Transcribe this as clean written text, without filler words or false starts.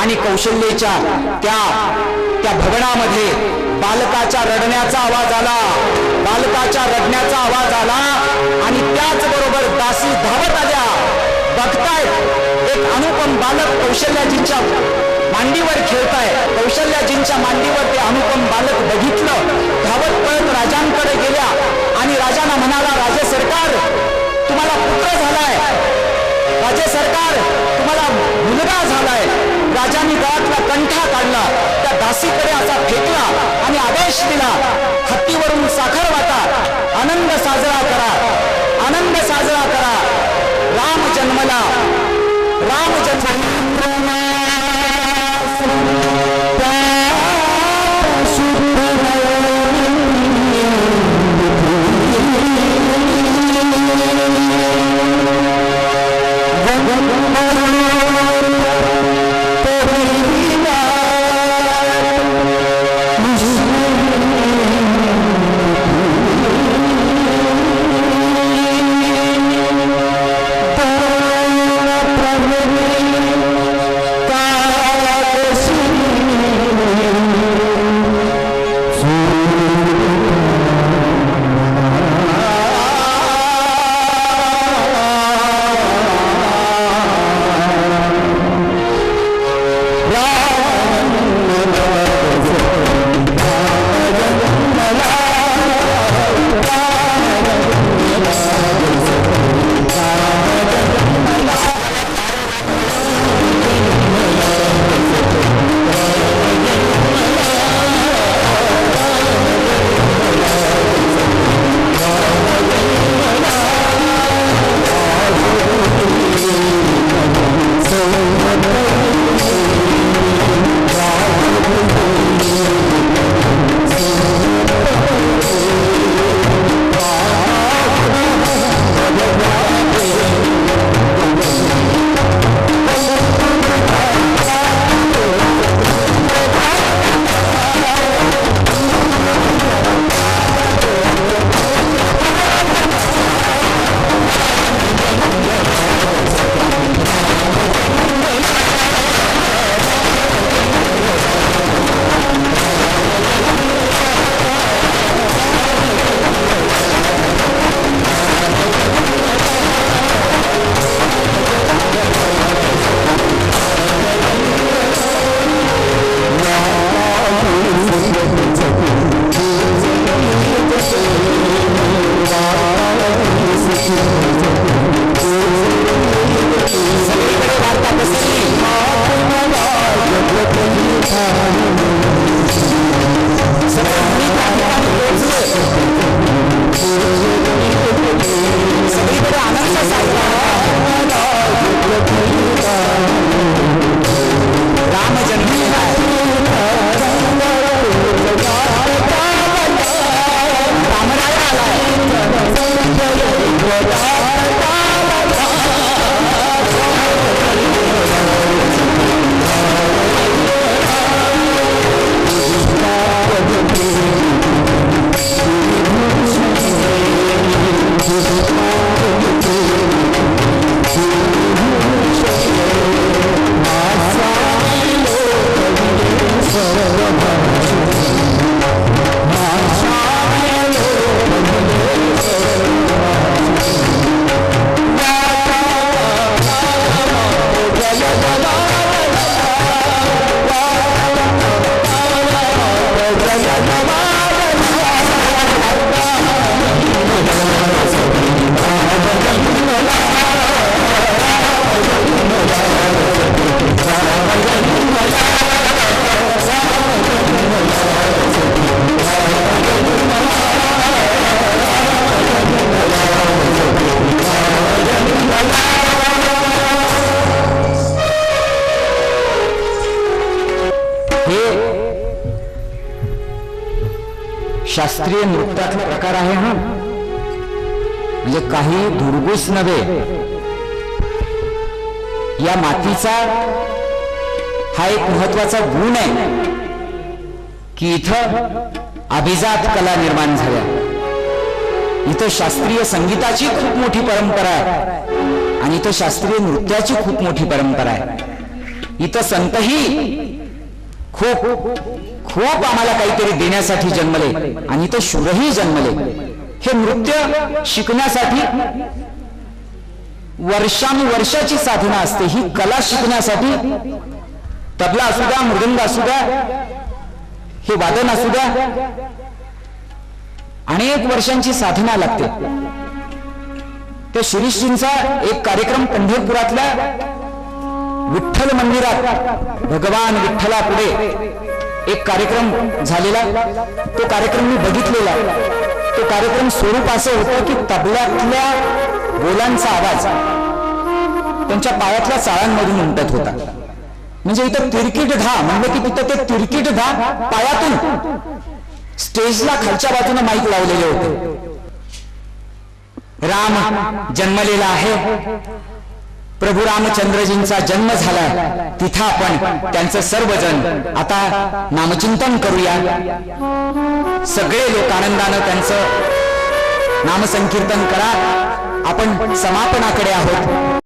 आणि कौशल्याच्या त्या भवनामध्ये बालकाच्या रडण्याचा आवाज आला, बालकाच्या रडण्याचा आवाज आला आणि त्याचबरोबर दासी धावत आल्या. बघतायत एक अनुपम बालक कौशल्याजींच्या मांडीवर खेळताय. कौशल्याजींच्या मांडीवर ते अनुपम बालक बघितलं, धावत पळत राजांकडे गेल्या आणि राजांना म्हणाला, राजे सरकार तुम्हाला पुत्र झालाय, राजे सरकार तुम्हाला मुलगा झालाय. राजांनी गळ्यातला कंठा काढला, त्या दासीकडे असा फेकला आणि आदेश दिला, हत्तीवरून साखर वाटा, आनंद साजरा करा, आनंद साजरा करा. राम जन्मला, राम जन्मला. शास्त्रीय नृत्यातला प्रकार आहे हा, म्हणजे काही धुरगुस नव्हे. या मातीचा हा एक महत्वाचा गुण आहे की इथं अभिजात कला निर्माण झाल्या. इथं शास्त्रीय संगीताची खूप मोठी परंपरा आहे आणि इथं शास्त्रीय नृत्याची खूप मोठी परंपरा आहे. इथं संतही खूप खूप आम्हाला काहीतरी देण्यासाठी जन्मले आणि इथं शूरही जन्मले. हे नृत्य शिकण्यासाठी वर्षानुवर्षाची साधना असते. ही कला शिकण्यासाठी तबला असू द्या, मृदंग असू द्या, हे वादन असू द्या, अनेक वर्षांची साधना लागते. ते शिरीषजींचा एक कार्यक्रम पंढरपुरातल्या विठ्ठल मंदिरात भगवान विठ्ठला पुढे एक कार्यक्रम झालेला. तो कार्यक्रम मी बघितलेला. तो कार्यक्रम स्वरूप असं होतं की तबल्यातल्या बोलांचा आवाज त्यांच्या पायातल्या चाळांमधून उमटत होता. म्हणजे इथं तिरकीट धा म्हणलं की तिथं ते तिरकीट धा पायातून स्टेजला खालच्या बाजूने माईक लावलेले होते. राम जन्मलेला आहे. प्रभू रामचंद्रजींचा जन्म झाला. तिथं आपण त्यांचं सर्वजण आता नामचिंतन करूया. सगळे लोक आनंदानं त्यांचं नामसंकीर्तन करा. आपण समापनाकडे आहोत.